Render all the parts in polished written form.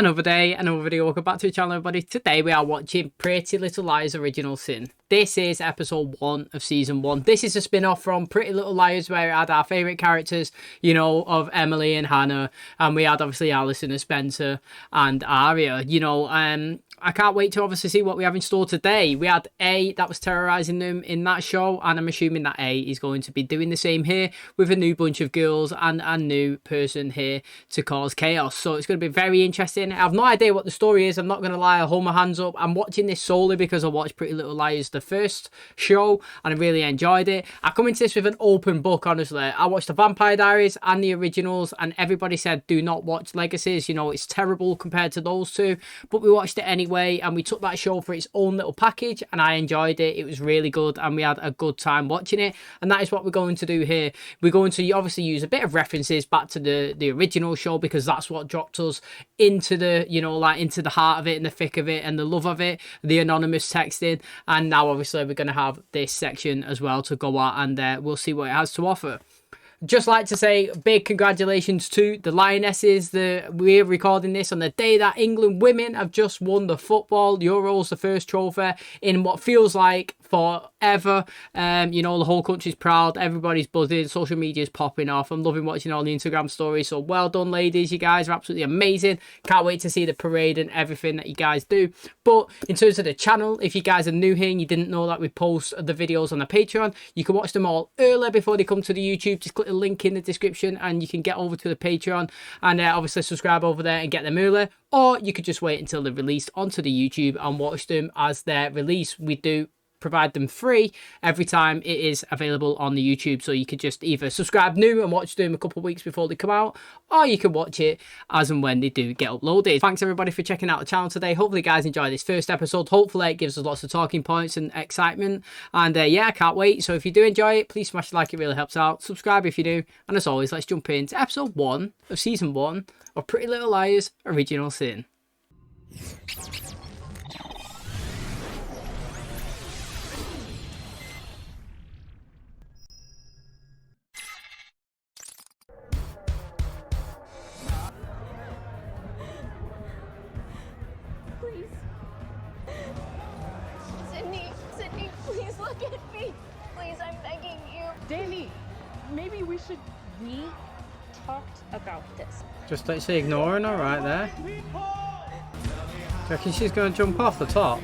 Another day, another video. Welcome back to the channel, everybody. Today we are watching Pretty Little Liars Original Sin. This is episode 1 of season 1. This is a spin-off from Pretty Little Liars, where we had our favourite characters, you know, of Emily and Hannah. And we had obviously Alison and Spencer and Aria. I can't wait to obviously see what we have in store today. We had A that was terrorising them in that show, and I'm assuming that A is going to be doing the same here with a new bunch of girls and a new person here to cause chaos. So it's going to be very interesting. I have no idea what the story is. I'm not going to lie. I'll hold my hands up. I'm watching this solely because I watched Pretty Little Liars, the first show, and I really enjoyed it. I come into this with an open book, honestly. I watched the Vampire Diaries and the originals, and everybody said do not watch Legacies. You know, it's terrible compared to those two, but we watched it anyway. And we took that show for its own little package, and I enjoyed it. It was really good, and we had a good time watching it. And that is what we're going to do here. We're going to obviously use a bit of references back to the original show, because that's what dropped us into the, you know, like into the heart of it and the thick of it and the love of it, the anonymous texting. And now obviously we're going to have this section as well to go at, and we'll see what it has to offer. Just like to say big congratulations to the Lionesses. We're recording this on the day that England women have just won the football Euros, the first trophy in what feels like forever. You know, the whole country's proud, everybody's buzzing, social media's popping off. I'm loving watching all the Instagram stories. So well done, ladies. You guys are absolutely amazing. Can't wait to see the parade and everything that you guys do. But in terms of the channel, if you guys are new here and you didn't know that we post the videos on the Patreon, you can watch them all early before they come to the YouTube. Just click the link in the description and you can get over to the Patreon and obviously subscribe over there and get them early. Or you could just wait until they're released onto the YouTube and watch them as they're released. We do provide them free every time it is available on the YouTube, so you could just either subscribe new and watch them a couple of weeks before they come out, or you can watch it as and when they do get uploaded. Thanks everybody for checking out the channel today. Hopefully you guys enjoy this first episode. Hopefully it gives us lots of talking points and excitement, and yeah, I can't wait. So if you do enjoy it, please smash the like, it really helps out. Subscribe if you do, and as always, let's jump into episode 1 of season 1 of Pretty Little Liars Original Sin. Danny, maybe we talked about this. Just literally ignoring her right there. Do you reckon she's going to jump off the top?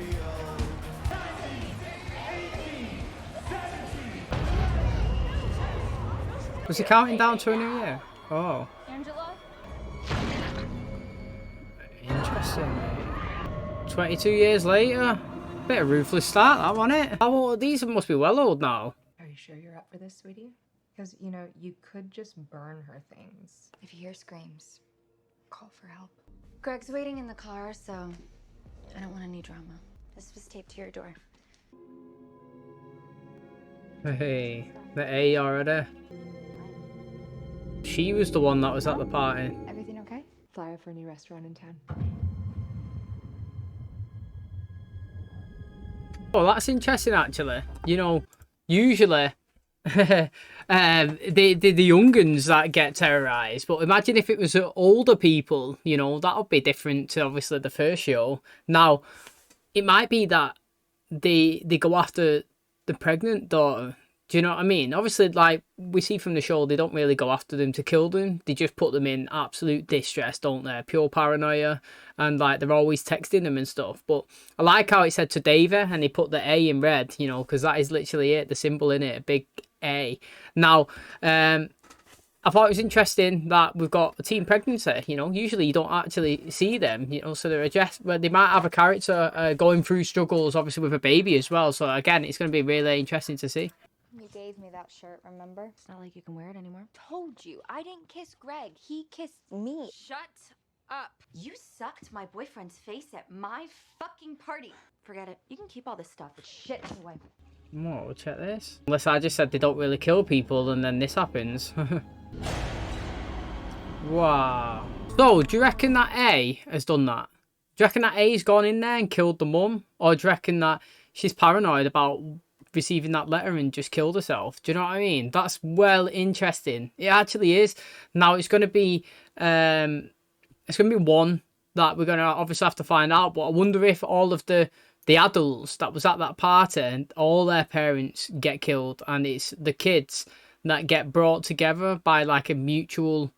Was he counting down to a new year? Oh. Angela? Interesting. 22 years later. Bit of ruthless start, that wasn't it? How old? These must be well old now. Are you sure you're up for this, sweetie? Because, you know, you could just burn her things. If you hear screams, call for help. Greg's waiting in the car, so I don't want any drama. This was taped to your door. Hey, the A already. She was the one that was at the party. Everything okay? Flyer for a new restaurant in town. Oh, that's interesting actually. You know, usually the young uns that get terrorized, but imagine if it was older people, you know, that would be different to obviously the first show. Now it might be that they go after the pregnant daughter. Do you know what I mean? Obviously, like we see from the show, they don't really go after them to kill them. They just put them in absolute distress, don't they? Pure paranoia. And like they're always texting them and stuff. But I like how it said to David and they put the A in red, you know, because that is literally it, the symbol in it, a big A. Now, I thought it was interesting that we've got a teen pregnancy. You know, usually you don't actually see them, you know, so they're just, well, they might have a character going through struggles, obviously with a baby as well. So again, it's going to be really interesting to see. You gave me that shirt, remember? It's not like you can wear it anymore. Told you, I didn't kiss Greg. He kissed me. Shut up. You sucked my boyfriend's face at my fucking party. Forget it. You can keep all this stuff. It's shit anyway. Whoa, check this. Unless I just said they don't really kill people and then this happens. Wow. So, do you reckon that A has done that? Do you reckon that A's gone in there and killed the mum? Or do you reckon that she's paranoid about receiving that letter and just killed herself? Do you know what I mean? That's well interesting. It actually is. Now it's going to be one that we're gonna obviously have to find out. But I wonder if all of the adults that was at that party and all their parents get killed, and it's the kids that get brought together by like a mutual,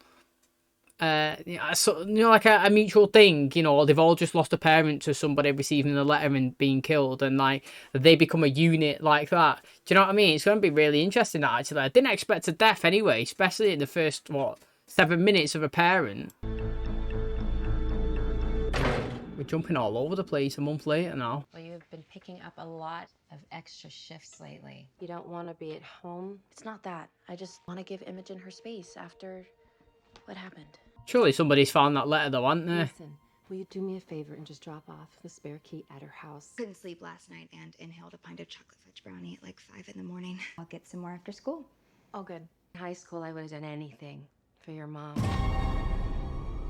so, like a mutual thing, or they've all just lost a parent to somebody receiving a letter and being killed, and like they become a unit like that. Do you know what I mean? It's going to be really interesting, actually. I didn't expect a death anyway, especially in the first 7 minutes of a parent. We're jumping all over the place a month later now. Well, you've been picking up a lot of extra shifts lately. You don't want to be at home? It's not that. I just want to give Imogen her space after what happened. Surely somebody's found that letter though, hasn't they? Listen, will you do me a favor and just drop off the spare key at her house? Couldn't sleep last night and inhaled a pint of chocolate fudge brownie at like 5 in the morning. I'll get some more after school. Oh, good. In high school, I would have done anything for your mom.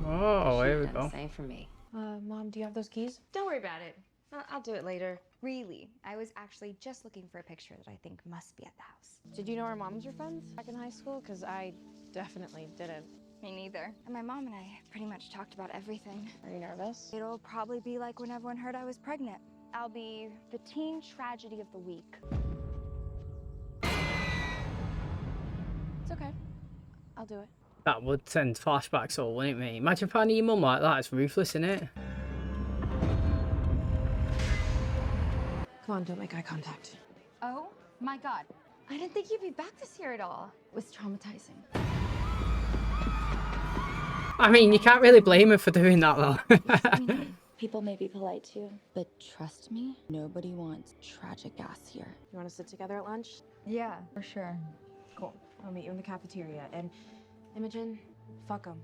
Oh, here we She'd go. done the same for me. Mom, do you have those keys? Don't worry about it. I'll do it later. Really, I was actually just looking for a picture that I think must be at the house. Did you know our moms were friends back in high school? Because I definitely didn't. Me neither. And my mom and I pretty much talked about everything. Are you nervous? It'll probably be like when everyone heard I was pregnant. I'll be the teen tragedy of the week. It's okay. I'll do it. That would send flashbacks all, wouldn't it, mate? Imagine finding your mum like that. It's ruthless, isn't it? Come on, don't make eye contact. Oh my God. I didn't think you'd be back this year at all. It was traumatizing. I mean, you can't really blame her for doing that, though. People may be polite too, but trust me, nobody wants tragic ass here. You want to sit together at lunch? Yeah, for sure. Cool. I'll meet you in the cafeteria. And Imogen, fuck 'em.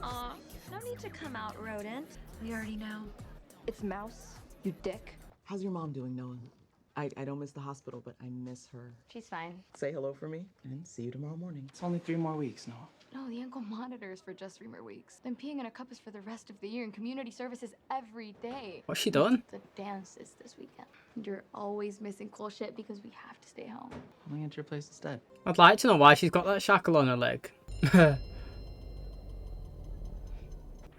Aw, no need to come out, rodent. We already know. It's Mouse, you dick. How's your mom doing, Noah? I don't miss the hospital, but I miss her. She's fine. Say hello for me, and see you tomorrow morning. It's only 3 more weeks, Noah. No, the ankle monitor is for just 3 more weeks. Then peeing in a cup is for the rest of the year, and community services every day. What's she done? The dance is this weekend. You're always missing cool shit because we have to stay home. Coming into your place instead. I'd like to know why she's got that shackle on her leg.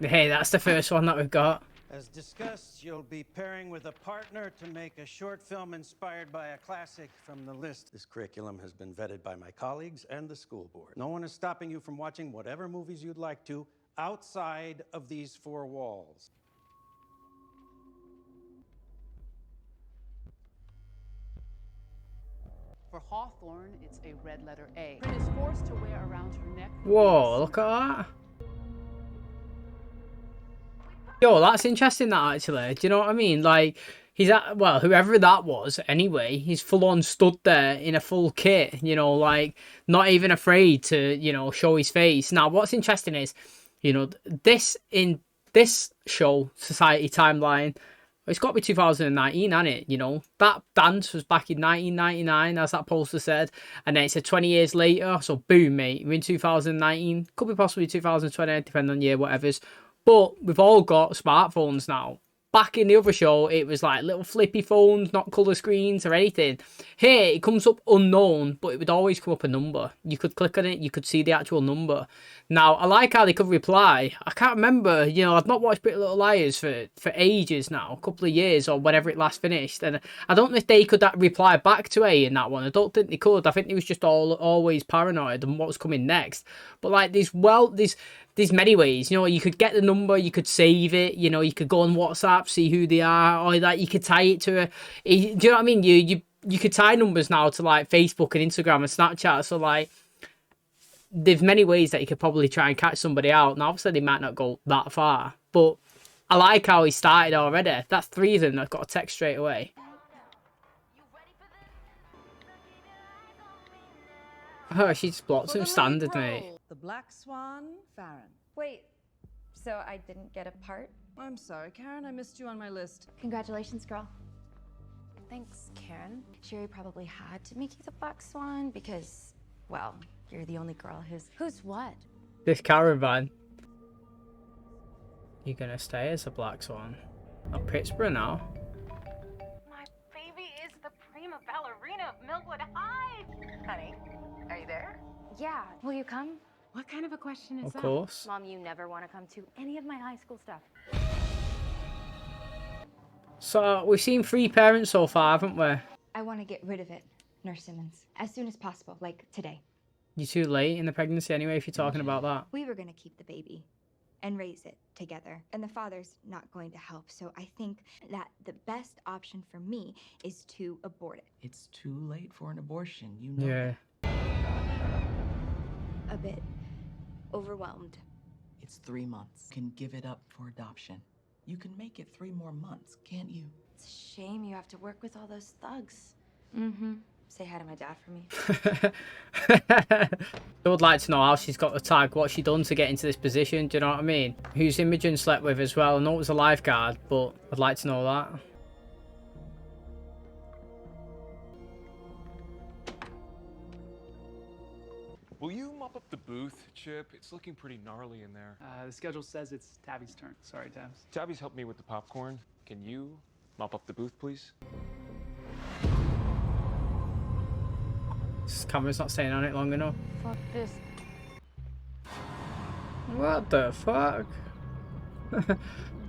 Hey, that's the first one that we've got. As discussed, you'll be pairing with a partner to make a short film inspired by a classic from the list. This curriculum has been vetted by my colleagues and the school board. No one is stopping you from watching whatever movies you'd like to outside of these 4 walls. For Hawthorne, it's a red letter A. It is forced to wear around her neck. Whoa, look at that. Yo, that's interesting, that, actually. Do you know what I mean? Like, he's at, well, whoever that was, anyway, he's full on stood there in a full kit, like, not even afraid to, show his face. Now, what's interesting is, in this show, Society Timeline, it's got to be 2019, hasn't it? That dance was back in 1999, as that poster said, and then it said 20 years later, so boom, mate, we're in 2019, could be possibly 2020, depending on year, whatever's. But we've all got smartphones now. Back in the other show, it was like little flippy phones, not colour screens or anything. Here, it comes up unknown, but it would always come up a number. You could click on it, you could see the actual number. Now, I like how they could reply. I can't remember, I've not watched Pretty Little Liars for ages now, a couple of years or whenever it last finished. And I don't know if they could reply back to A in that one. I don't think they could. I think they was just always paranoid on what was coming next. But like, there's many ways, you could get the number, you could save it, you could go on WhatsApp, see who they are, or like you could tie it to do you know what I mean? You could tie numbers now to like Facebook and Instagram and Snapchat, so like there's many ways that you could probably try and catch somebody out. Now obviously they might not go that far, but I like how he started already. That's 3 of them that got a text straight away. Oh, she just blocked him standard, mate. The Black Swan, Farron. Wait, so I didn't get a part? I'm sorry, Karen, I missed you on my list. Congratulations, girl. Thanks, Karen. Sherry probably had to make you the Black Swan because, well, you're the only girl who's... Who's what? This caravan. You're gonna stay as a Black Swan. Oh, Pittsburgh now. My baby is the prima ballerina of Millwood High. Honey, are you there? Yeah, will you come? What kind of a question is Of that? course. Mom, you never want to come to any of my high school stuff. So we've seen 3 parents so far, haven't we? I want to get rid of it, Nurse Simmons, as soon as possible, like today. You're too late in the pregnancy anyway if you're talking about that. We were going to keep the baby and raise it together, and the father's not going to help, so I think that the best option for me is to abort it. It's too late for an abortion, you know. Yeah. A bit overwhelmed. It's 3 months. You can give it up for adoption. You can make it 3 more months, can't you? It's a shame you have to work with all those thugs. Mm-hmm. Say hi to my dad for me. I would like to know how she's got the tag, what she done to get into this position, do you know what I mean? Who's Imogen slept with as well. I know it was a lifeguard, but I'd like to know that. Will you mop up the booth, Chip? It's looking pretty gnarly in there. The schedule says it's Tabby's turn. Sorry, Tabs. Tabby's helped me with the popcorn. Can you mop up the booth, please? This camera's not staying on it long enough. Fuck this. What the fuck?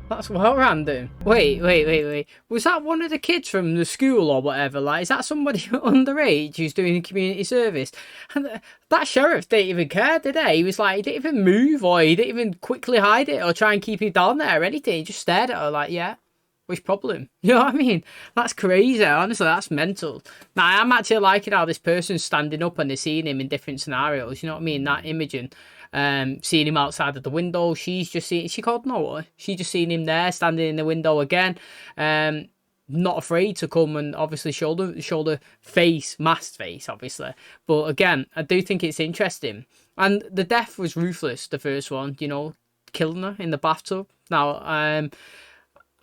That's well random. Wait. Was that one of the kids from the school or whatever? Like, is that somebody underage who's doing community service? And that sheriff didn't even care, did he? He was like, he didn't even move, or he didn't even quickly hide it or try and keep him down there or anything. He just stared at her like, yeah. Which problem? You know what I mean? That's crazy. Honestly, that's mental. Now, I'm actually liking how this person's standing up and they're seeing him in different scenarios. You know what I mean? That Imogen, seeing him outside of the window. She's just seeing... Is she called Noah? She just seen him there, standing in the window again. Not afraid to come and obviously show the face, masked face, obviously. But again, I do think it's interesting. And the death was ruthless, the first one. You know, killing her in the bathtub. Now,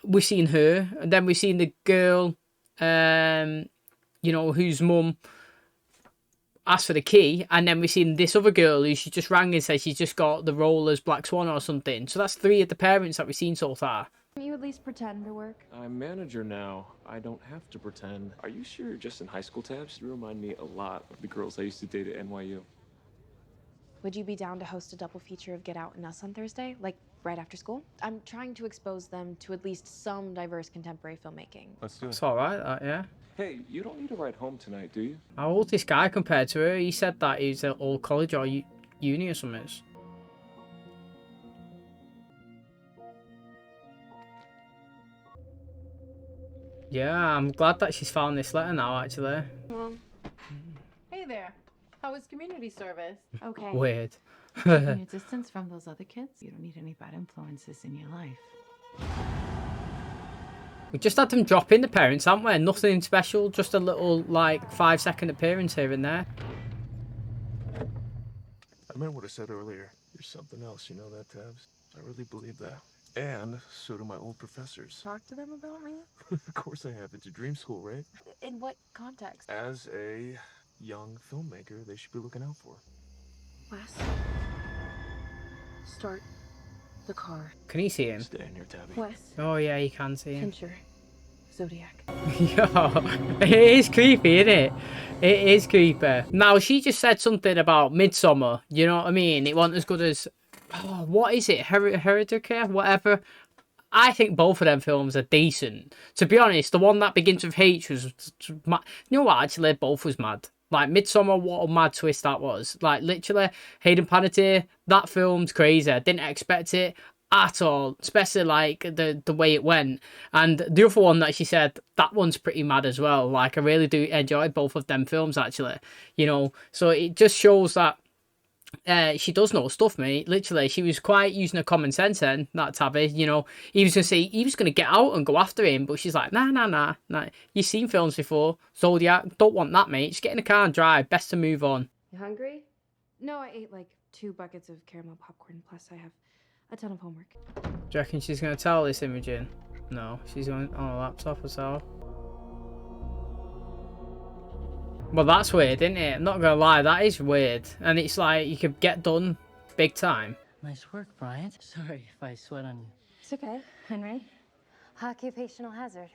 we've seen her, and then we've seen the girl, you know, whose mum asked for the key, and then we've seen this other girl who she just rang and said she's just got the Rollers Black Swan or something. So that's 3 of the parents that we've seen so far. Can you at least pretend to work? I'm manager now. I don't have to pretend. Are you sure you're just in high school, Tabs? You remind me a lot of the girls I used to date at NYU. Would you be down to host a double feature of Get Out and Us on Thursday? Like, right after school? I'm trying to expose them to at least some diverse contemporary filmmaking. Let's do it. It's alright, yeah. Hey, you don't need to ride home tonight, do you? How old's this guy compared to her? He said that he's at old college or uni or something. Yeah, I'm glad that she's found this letter now, actually. Well, hey there. How was community service? Okay. Weird. Keeping your distance from those other kids? You don't need any bad influences in your life. We just had them drop in the parents, haven't we? Nothing special, just a little, like, 5-second appearance here and there. I meant what I said earlier. You're something else, you know that, Tabs? I really believe that. And so do my old professors. Talk to them about me? Of course I have. It's a dream school, right? In what context? As a young filmmaker, they should be looking out for. Wes, start the car. Can he see him? Stay in here, Tabby. Wes, Oh, yeah, you can see him. Fincher, Zodiac. Yo, it is creepy, isn't it? It is creepy. Now, she just said something about Midsummer. You know what I mean? It wasn't as good as... Oh, what is it? Hereditary? Whatever. I think both of them films are decent. To be honest, the one that begins with H was mad. You know what? Actually, both was mad. Like, Midsummer, what a mad twist that was. Like, literally, Hayden Panettiere, that film's crazy. I didn't expect it at all, especially, like, the way it went. And the other one that she said, that one's pretty mad as well. Like, I really do enjoy both of them films, actually. You know, so it just shows that she does know stuff, mate. Literally, she was quite using her common sense then, that Tabby. You know, he was gonna get out and go after him, but she's like, nah. You've seen films before. Zodiac, don't want that, mate. Just get in the car and drive. Best to move on. You hungry? No, I ate like 2 buckets of caramel popcorn, plus I have a ton of homework. Do you reckon she's gonna tell this Imogen? No, she's on a laptop herself. Well, that's weird, isn't it? I'm not gonna lie, that is weird. And it's like, you could get done big time. Nice work, Bryant. Sorry if I sweat on you. It's okay, Henry. Occupational hazard.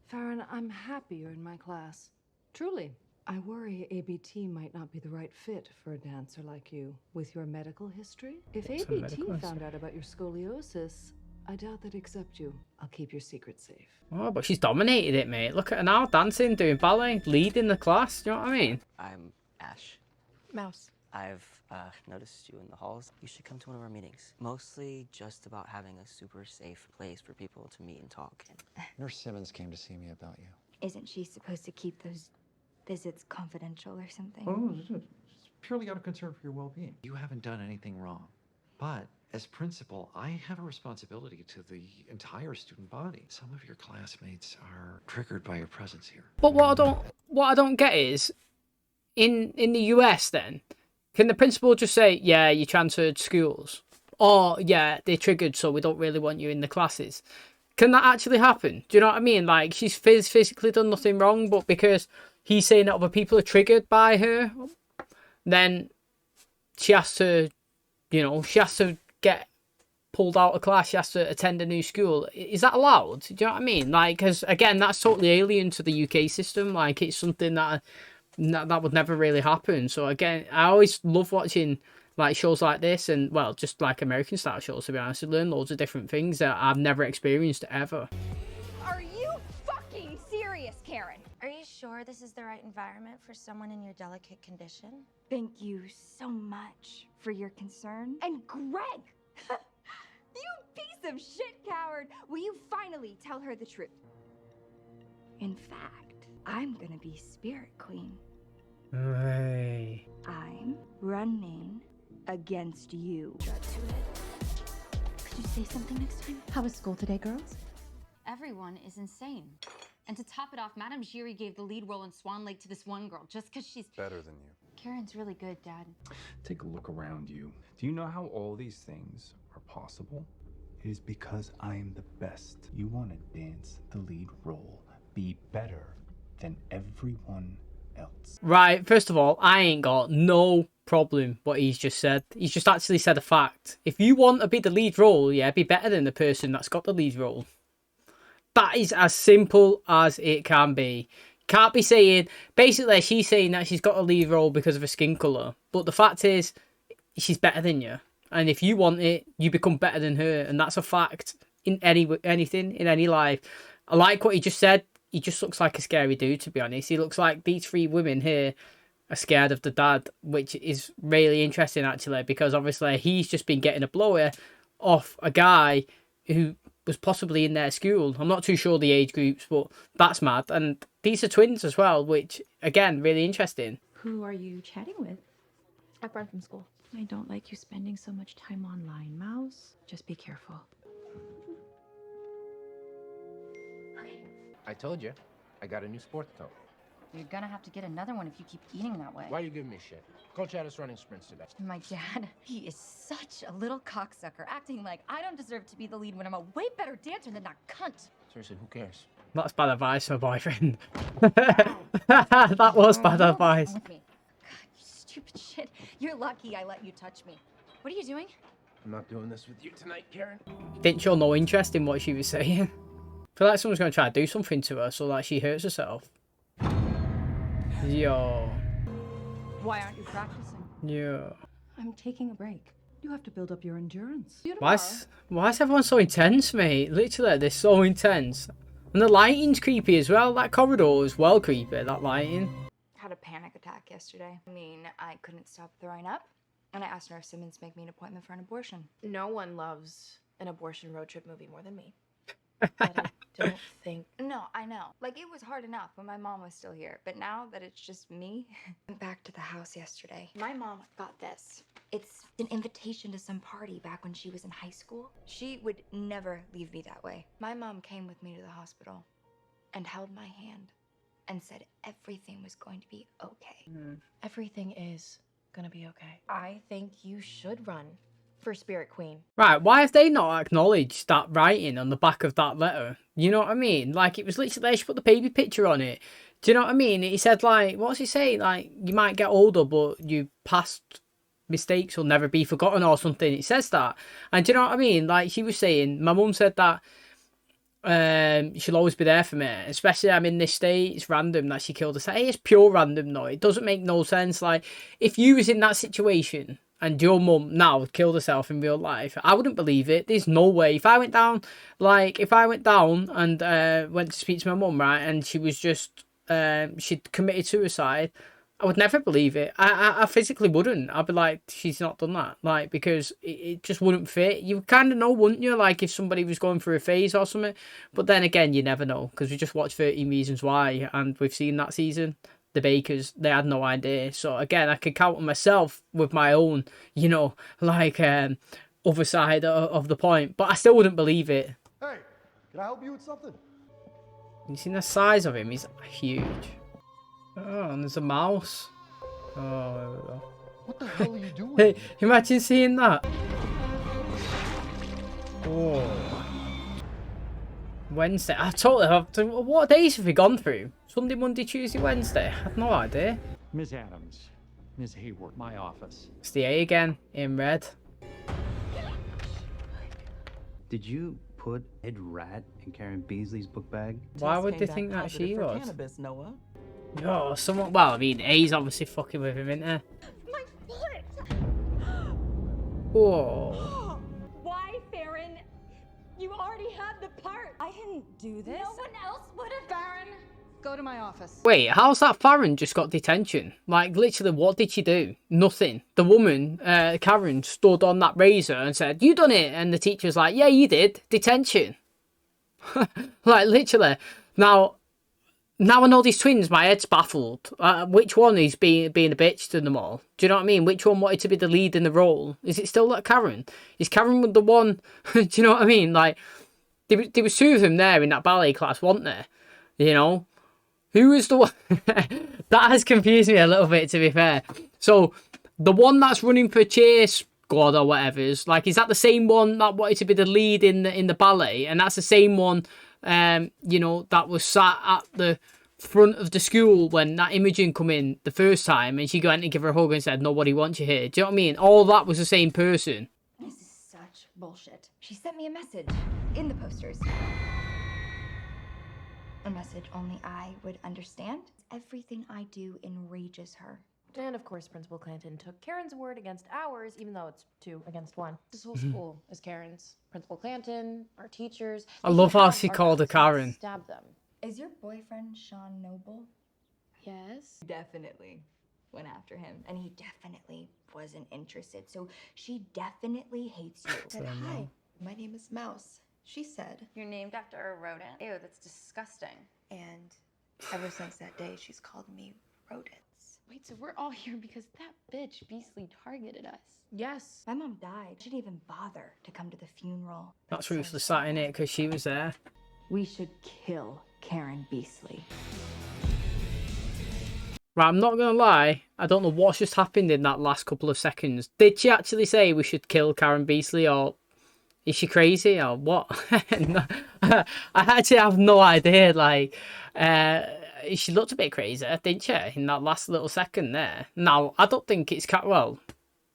Farron, I'm happy you're in my class. Truly. I worry ABT might not be the right fit for a dancer like you with your medical history. If What's a ABT medical found out about your scoliosis, I doubt they'd accept you. I'll keep your secret safe. Oh, but she's dominated it, mate. Look at her now, dancing, doing ballet, leading the class. You know what I mean? I'm Ash. Mouse. I've noticed you in the halls. You should come to one of our meetings. Mostly just about having a super safe place for people to meet and talk. Nurse Simmons came to see me about you. Isn't she supposed to keep those visits confidential or something? Oh, it's purely out of concern for your well-being. You haven't done anything wrong. But as principal, I have a responsibility to the entire student body. Some of your classmates are triggered by your presence here. But what I don't get is, in the US then, can the principal just say, yeah, you transferred schools? Or, yeah, they're triggered, so we don't really want you in the classes. Can that actually happen? Do you know what I mean? Like, she's physically done nothing wrong, but because he's saying that other people are triggered by her, then she has to, you know, she has to get pulled out of class. She has to attend a new school. Is that allowed? Do you know what I mean? Like, because, again, that's totally alien to the UK system. Like, it's something that would never really happen. So again, I always love watching like shows like this, and well, just like American style shows, to be honest. I learn loads of different things that I've never experienced ever. Are you fucking serious, Karen? Are you sure this is the right environment for someone in your delicate condition? Thank you so much for your concern. And Greg! You piece of shit coward! Will you finally tell her the truth? In fact, I'm gonna be Spirit Queen. Hey. I'm running against you. Could you say something next time? How was school today, girls? Everyone is insane. And to top it off, Madame Giry gave the lead role in Swan Lake to this one girl just because she's better than you. Karen's really good, Dad. Take a look around you. Do you know how all these things are possible? It is because I am the best. You want to dance the lead role, be better than everyone else. Right, first of all, I ain't got no problem what he's just said. He's just actually said a fact. If you want to be the lead role, yeah, be better than the person that's got the lead role. That is as simple as it can be. Can't be saying, basically she's saying that she's got a lead role because of her skin colour. But the fact is, she's better than you. And if you want it, you become better than her. And that's a fact in anything, in any life. I like what he just said. He just looks like a scary dude, to be honest. He looks like these three women here are scared of the dad, which is really interesting, actually, because obviously he's just been getting a blower off a guy who was possibly in their school. I'm not too sure the age groups, but that's mad. And these are twins as well, which, again, really interesting. Who are you chatting with? A friend from school. I don't like you spending so much time online, Mouse. Just be careful. I told you, I got a new sports coat. You're gonna have to get another one if you keep eating that way. Why are you giving me shit? Coach had us running sprints today. My dad, he is such a little cocksucker, acting like I don't deserve to be the lead when I'm a way better dancer than that cunt. Seriously, who cares? That's bad advice for a boyfriend. That was bad advice. God, you stupid shit. You're lucky I let you touch me. What are you doing? I'm not doing this with you tonight, Karen. Didn't show no interest in what she was saying. I feel like someone's going to try to do something to her so that she hurts herself. Yo. Why aren't you practicing? Yo. I'm taking a break. You have to build up your endurance. Why is everyone so intense, mate? Literally, they're so intense. And the lighting's creepy as well. That corridor is well creepy, that lighting. Had a panic attack yesterday. I mean, I couldn't stop throwing up. And I asked Nurse Simmons to make me an appointment for an abortion. No one loves an abortion road trip movie more than me. But I don't think... No, I know. Like, it was hard enough when my mom was still here. But now that it's just me... Went back to the house yesterday. My mom got this. It's an invitation to some party back when she was in high school. She would never leave me that way. My mom came with me to the hospital and held my hand and said everything was going to be okay. Everything is gonna be okay. I think you should run for Spirit Queen. Right, why have they not acknowledged that writing on the back of that letter? You know what I mean? Like, it was literally, she put the baby picture on it. Do you know what I mean? He said, like, what's he saying? Like, you might get older, but your past mistakes will never be forgotten or something. It says that. And do you know what I mean? Like, she was saying, my mum said that she'll always be there for me. Especially I'm in this state, it's random that she killed herself. It's pure random though. It doesn't make no sense. Like, if you was in that situation and your mum now killed herself in real life, I wouldn't believe it. There's no way. If I went down and went to speak to my mum, right, and she was just she'd committed suicide, I would never believe it. I physically wouldn't. I'd be like, she's not done that. Like, because it just wouldn't fit. You kind of know, wouldn't you? Like, if somebody was going through a phase or something. But then again, you never know. Because we just watched 13 Reasons Why. And we've seen that season. The Bakers, they had no idea. So, again, I could count on myself with my own, you know, like, other side of the point. But I still wouldn't believe it. Hey, can I help you with something? You seen the size of him? He's huge. Oh, and there's a mouse. Oh, there we go. What the hell are you doing? Hey, imagine seeing that. Oh. Wednesday. I totally have to. What days have we gone through? Sunday, Monday, Tuesday, Wednesday? I have no idea. Miss Adams, Miss Hayward, my office. It's the A again, in red. Did you put Ed Rat in Karen Beasley's book bag? Why would they think that she was? Cannabis, Noah. Oh, someone. Well, I mean, A's obviously fucking with him, isn't there? My foot! Whoa. Why, Farron? You already had the part. I didn't do this. No one else would have. Farron, go to my office. Wait, how's that Farron just got detention? Like, literally, what did she do? Nothing. The woman, Karen, stood on that razor and said, "You done it," and the teacher's like, "Yeah, you did. Detention." Like, literally. Now I know these twins, my head's baffled. Which one is being a bitch to them all? Do you know what I mean? Which one wanted to be the lead in the role? Is it still that Karen? Is Karen the one? Do you know what I mean? Like, there was two of them there in that ballet class, wasn't there? You know? Who is the one? That has confused me a little bit, to be fair. So, the one that's running for cheer squad or whatever, is that the same one that wanted to be the lead in the ballet? And that's the same one... you know, that was sat at the front of the school when that Imogen come in the first time and she went to give her a hug and said, "Nobody wants you here." Do you know what I mean? All that was the same person. This is such bullshit. She sent me a message in the posters. A message only I would understand. Everything I do enrages her. And of course, Principal Clanton took Karen's word against ours, even though it's 2 against 1. This whole school is Karen's. Principal Clanton, our teachers. I love how she called her Karen. Stab them. Is your boyfriend Sean Noble? Yes. Definitely went after him, and he definitely wasn't interested. So she definitely hates you. Said, "Hi, my name is Mouse." She said, "You're named after a rodent? Ew, that's disgusting." and ever since that day, she's called me Rodents. Wait, so we're all here because that bitch Beasley targeted us? Yes. My mom died. She didn't even bother to come to the funeral. That's ruthless, that, innit? Because she was there. We should kill Karen Beasley. Right, I'm not going to lie. I don't know what's just happened in that last couple of seconds. Did she actually say we should kill Karen Beasley, or is she crazy, or what? I actually have no idea. Like, she looked a bit crazy, didn't she, in that last little second there? Now, I don't think it's... Well,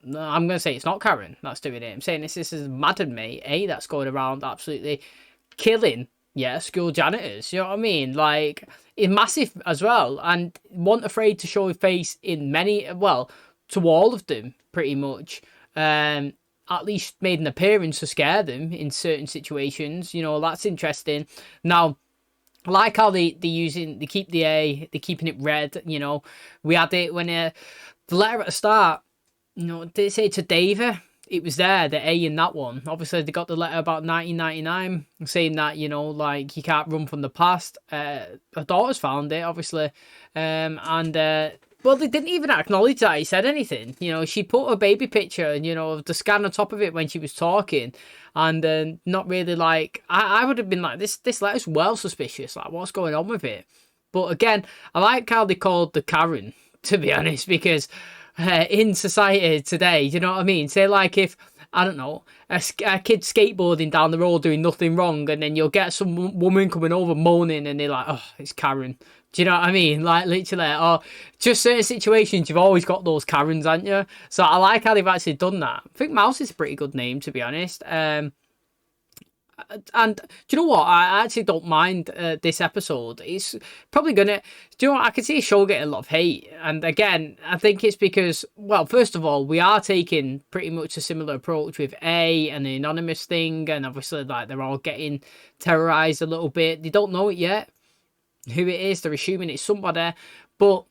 no, I'm going to say it's not Karen that's doing it. I'm saying this is maddened me. That's going around absolutely killing... Yeah, school janitors, you know what I mean? Like, it's massive as well, and weren't afraid to show his face in many, well, to all of them, pretty much. At least made an appearance to scare them in certain situations, you know, that's interesting. Now, I like how they keep the A, they're keeping it red, you know. We had it when the letter at the start, you know, they say to David. It was there, the A in that one. Obviously, they got the letter about 1999 saying that, you know, like, you can't run from the past. Her daughter's found it, obviously. Well, they didn't even acknowledge that he said anything. You know, she put a baby picture, you know, of the scan on top of it when she was talking. And not really, like... I would have been like, this letter's well suspicious. Like, what's going on with it? But again, I like how they called the Karen, to be honest, because... in society today, you know what I mean? Say, like, if, I don't know, a kid skateboarding down the road doing nothing wrong, and then you'll get some woman coming over moaning, and they're like, "Oh, it's Karen." Do you know what I mean? Like, literally, or just certain situations, you've always got those Karens, haven't you? So I like how they've actually done that. I think Mouse is a pretty good name, to be honest. And do you know what? I actually don't mind this episode. It's probably gonna. Do you know what? I can see a show getting a lot of hate, and again, I think it's because, well, first of all, we are taking pretty much a similar approach with A and the anonymous thing, and obviously, like, they're all getting terrorized a little bit. They don't know it yet, who it is. They're assuming it's somebody, but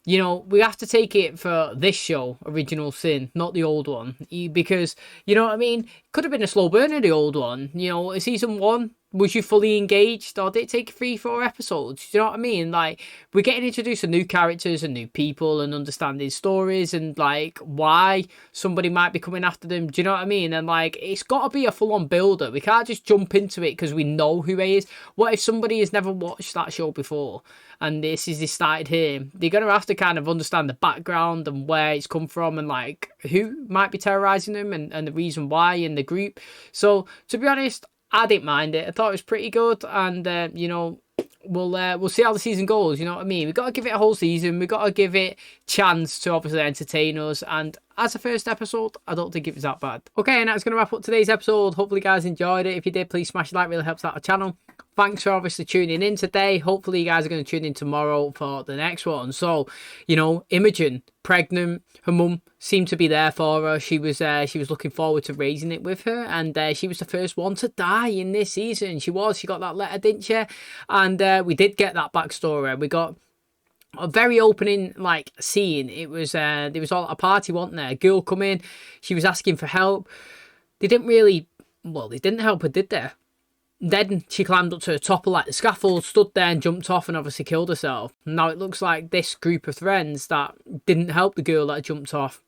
you know, we have to take it for this show, Original Sin, not the old one. Because, you know what I mean? Could have been a slow burner, the old one. You know, season 1, was you fully engaged? Or did it take 3-4 episodes? Do you know what I mean? Like, we're getting introduced to new characters and new people and understanding stories and, like, why somebody might be coming after them. Do you know what I mean? And, like, it's got to be a full-on build-up. We can't just jump into it because we know who he is. What if somebody has never watched that show before? And they started here, they're going to have to kind of understand the background and where it's come from and, like, who might be terrorizing them and the reason why in the group. So, to be honest, I didn't mind it. I thought it was pretty good, and, you know, we'll see how the season goes, you know what I mean? We've got to give it a whole season. We've got to give it chance to obviously entertain us, and as a first episode, I don't think it was that bad. Okay, and that's going to wrap up today's episode. Hopefully you guys enjoyed it. If you did, please smash a like, really helps out the channel. Thanks for obviously tuning in today. Hopefully you guys are going to tune in tomorrow for the next one. So, you know, Imogen, pregnant, her mum seemed to be there for her. She was looking forward to raising it with her, and she was the first one to die in this season. She got that letter, didn't she? And we did get that backstory. We got a very opening, like, scene. It was there was all at a party, wasn't there? A girl come in, she was asking for help. They didn't help her, did they? Then she climbed up to the top of, like, the scaffold, stood there and jumped off and obviously killed herself. Now it looks like this group of friends that didn't help the girl that jumped off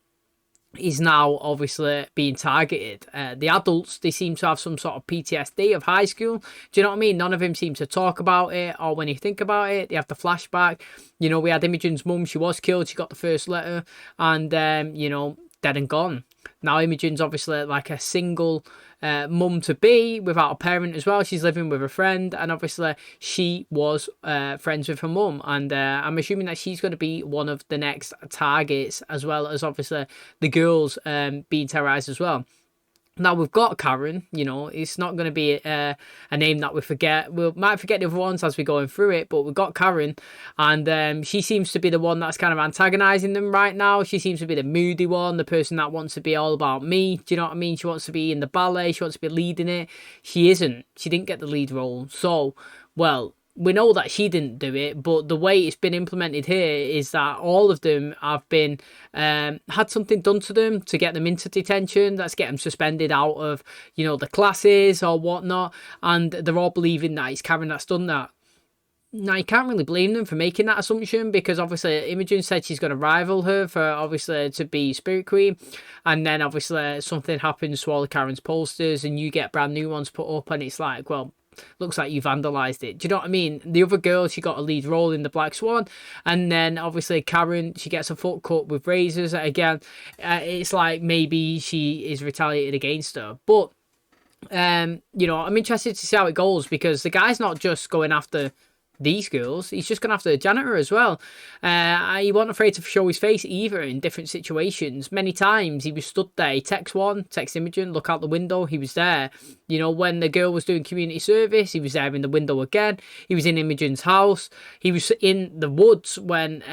is now obviously being targeted. The adults, they seem to have some sort of PTSD of high school. Do you know what I mean? None of them seem to talk about it, or when you think about it, they have the flashback. You know, we had Imogen's mum, she was killed, she got the first letter, and, you know, dead and gone. Now Imogen's obviously like a single mum to be without a parent as well. She's living with a friend, and obviously she was friends with her mum, and I'm assuming that she's going to be one of the next targets, as well as obviously the girls being terrorized as well. Now we've got Karen, you know, it's not going to be a name that we forget. We might forget the other ones as we're going through it, but we've got Karen, and she seems to be the one that's kind of antagonizing them right now. She seems to be the moody one, the person that wants to be all about me. Do you know what I mean? She wants to be in the ballet, she wants to be leading it. She isn't. She didn't get the lead role. So, well, we know that she didn't do it, but the way it's been implemented here is that all of them have been had something done to them to get them into detention. Let's get them suspended out of, you know, the classes or whatnot, and they're all believing that it's Karen that's done that. Now, you can't really blame them for making that assumption, because obviously Imogen said she's going to rival her for obviously to be Spirit Queen, and then obviously something happens to all of Karen's posters and you get brand new ones put up, and it's like, well, looks like you vandalized it. Do you know what I mean? The other girl, she got a lead role in the Black Swan, and then obviously Karen, she gets a foot cut with razors. Again, it's like maybe she is retaliated against her, but you know, I'm interested to see how it goes, because the guy's not just going after these girls, he's just going after the janitor as well. He wasn't afraid to show his face either in different situations. Many times he was stood there, he text Imogen, look out the window, he was there. You know, when the girl was doing community service, he was there in the window again. He was in Imogen's house. He was in the woods when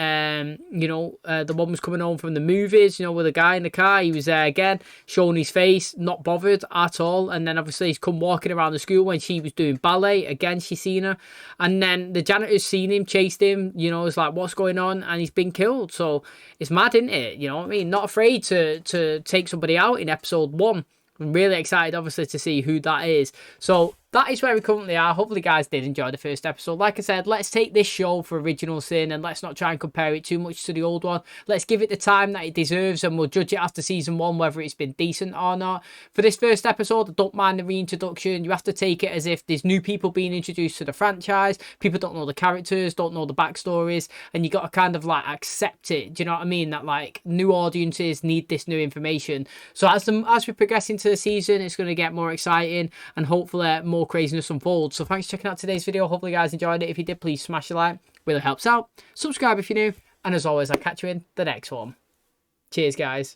you know, the one was coming home from the movies, you know, with a guy in the car. He was there again, showing his face, not bothered at all. And then obviously he's come walking around the school when she was doing ballet. Again, she's seen her, and then the janitor's seen him, chased him, you know, it's like, what's going on? And he's been killed. So it's mad, isn't it? You know what I mean? Not afraid to take somebody out in episode 1. I'm really excited, obviously, to see who that is. So that is where we currently are. Hopefully, you guys did enjoy the first episode. Like I said, let's take this show for Original Sin, and let's not try and compare it too much to the old one. Let's give it the time that it deserves, and we'll judge it after season 1, whether it's been decent or not. For this first episode, I don't mind the reintroduction. You have to take it as if there's new people being introduced to the franchise. People don't know the characters, don't know the backstories, and you got to kind of, like, accept it. Do you know what I mean? That, like, new audiences need this new information. So as we progress into the season, it's going to get more exciting, and hopefully more craziness unfolds. So thanks for checking out today's video. Hopefully you guys enjoyed it. If you did, please smash a like, really helps out. Subscribe if you're new, and as always, I'll catch you in the next one. Cheers, guys.